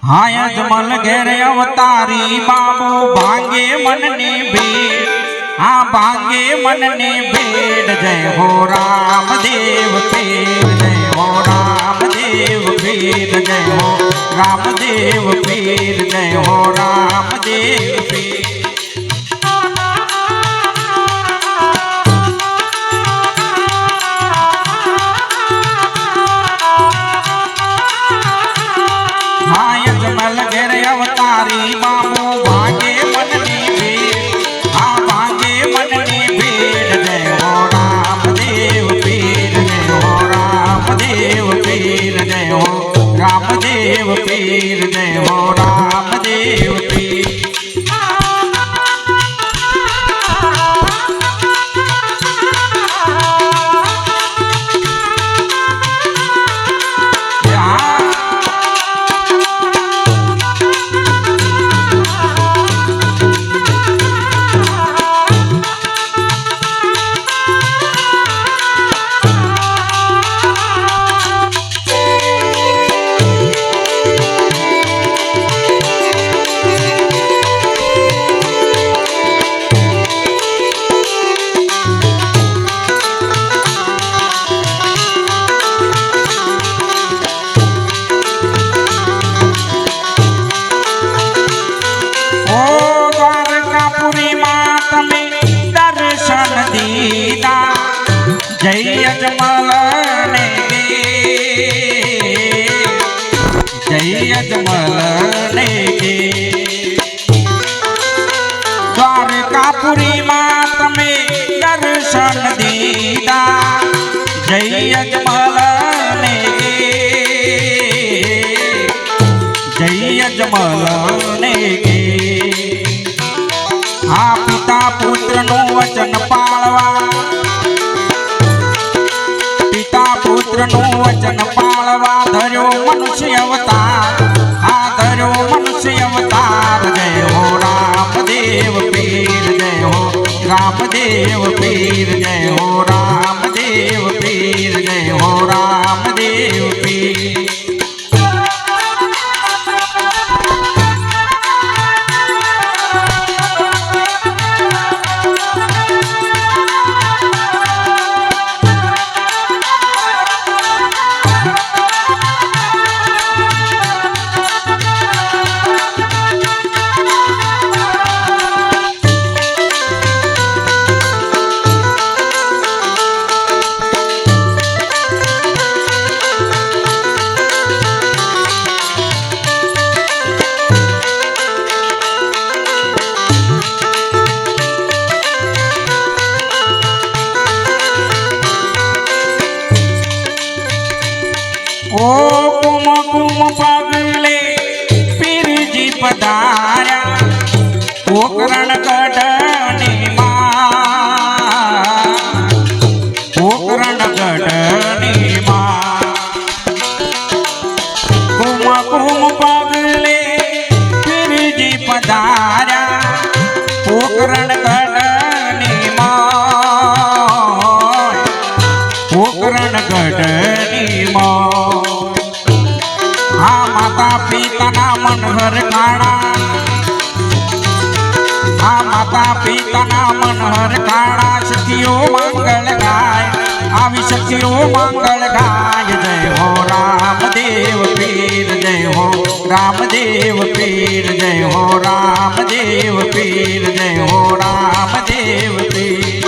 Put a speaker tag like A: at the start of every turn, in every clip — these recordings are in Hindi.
A: हाय जमल घेर अवतारी बाबू भांगे मन ने भेड़। हाँ भांगे मन ने भेड़। जय हो राम देव पीर। जय हो राम देव पीर। जय हो राम देव पीर। जय हो राम देव पीर। अवतारी बाबू भागे मन ने भेड़। हाँ भागे मन ने भेड़। जय हो राम देव पीर। जय हो राम देव पीर। जय हो राम देव पीर। जय हो राम देव पीर। जय अजमल ने जय अजमल ने द्वारकापुरी मात में दर्शन दीदा। जय अजमल ने जय अजमल ने हाँ पिता पुत्र नो वचन पाळवा। पुत्र नु वचन पाळवा धर्यो मनुष्य अवतार। आ धर्यो मनुष्य अवतार। जय हो राम देव पीर। जय हो राम देव पीर। जय हो राम देव पीर। जय हो राम देव पीर। ओ कुम कुम पगले पीर जी पधारा। पोकरण गढ़नी माँ। पोकरण गढ़नी माँ। कुम कुम पगले पीर जी पधारा। पोकरण गढ़नी माँ। पोकरण गढ़नी माँ। हाँ माता पिता ना मन हर खाना। हाँ माता पिता ना मन हर खाना। सखियों मंगल गाय। आवी सखियों मंगल गाय। जय हो राम देव पीर। जय हो राम देव पीर। जय हो राम देव पीर। जय हो राम देव पीर।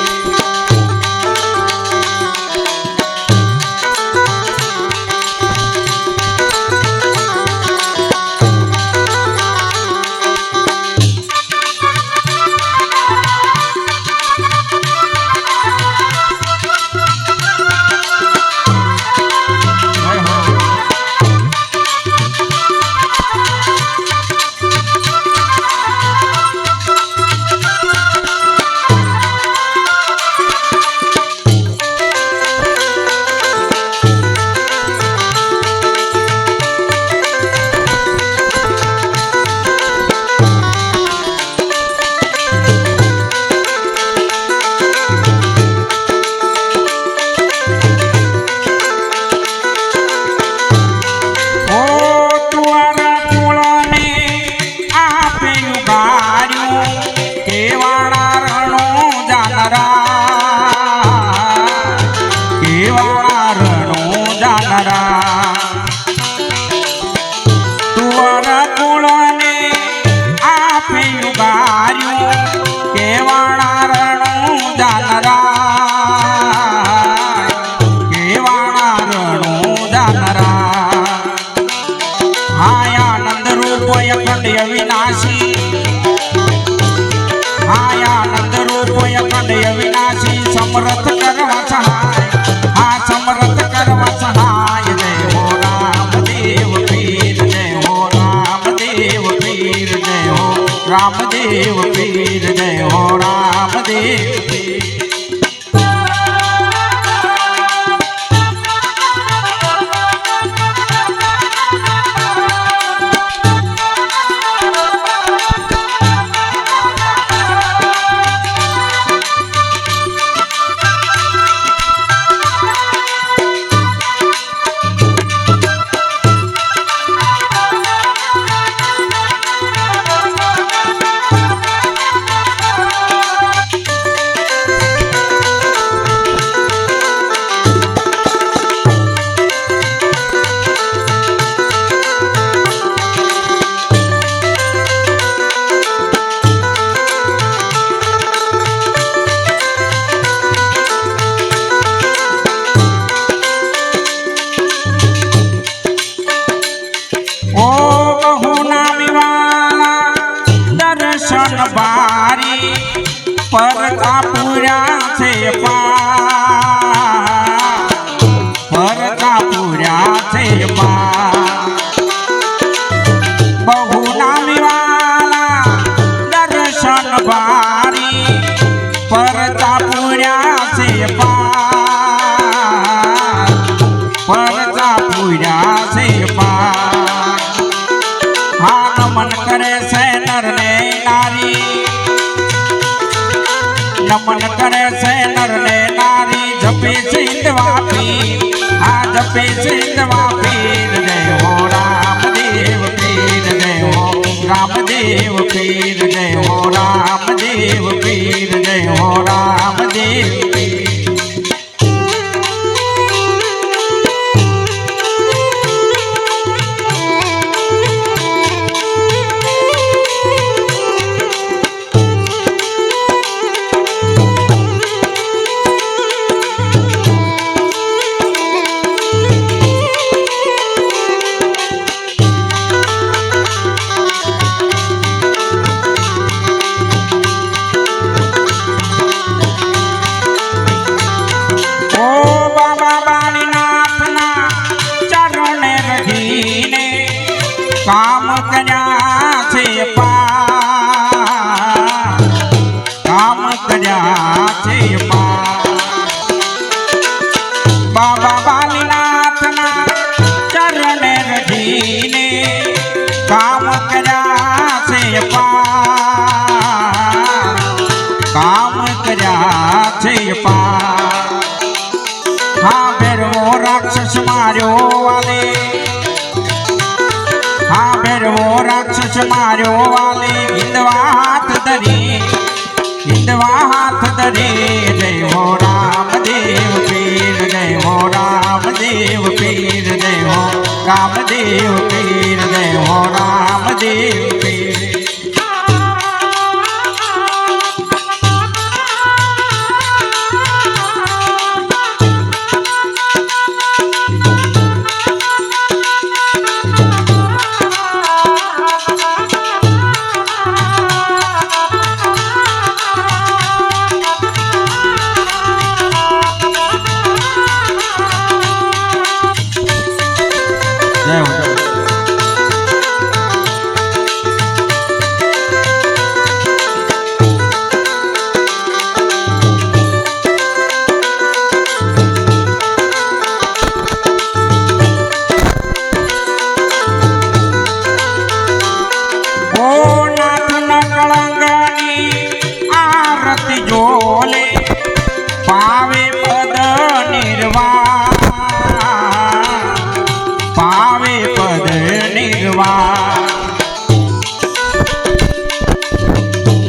A: आनंद रूप अखंड अविनाशी आनंद रूप अखंड अविनाशी समर्थ करवा सहाय समर्थ करवा सहाय जय हो रामदेव पीर जय हो रामदेव पीर जय हो रामदेव पीर जय हो रामदेव पीर बारी परता पूरा से परता पूरा से बहु नामी वाला दर्शन बारी परता पूरा से परता पूरा से हाँ नमन करे से नर ने नारी नमन करे से नर ने नारी जपे सिंधवा पीर जपे सिंधवा पीर जय हो रामदेव पीर जय हो रामदेव पीर जय हो रामदेव पीर जय हो रामदेव पीर काम करा से काम करा से बाबा बालीनाथ ना चरण रखीने काम करा से काम करा से हाँ बेरवो राक्षस मारो वाले वो राक्षस मारो वाले हिंदवा हाथ धरी जय हो रामदेव पीर जय हो रामदेव पीर जय हो रामदेव पीर जय हो रामदेव पीर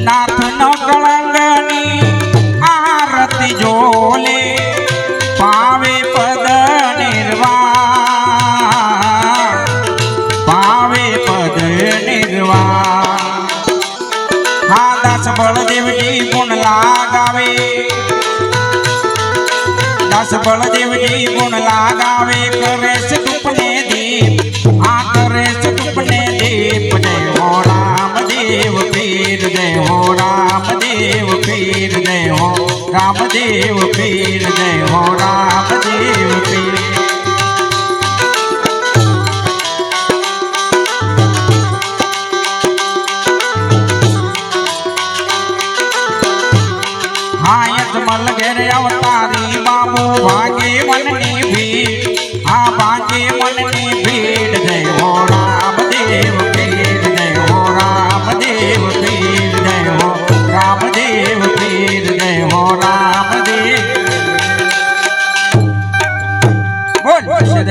A: नाथ न कलंगनी आरती जोले पावे पद निर्वाण हाँ दास बलदेव जी गुण लगावे दास बलदेव जी गुण लगावे करे से तुपने दीप करे से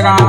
A: રામ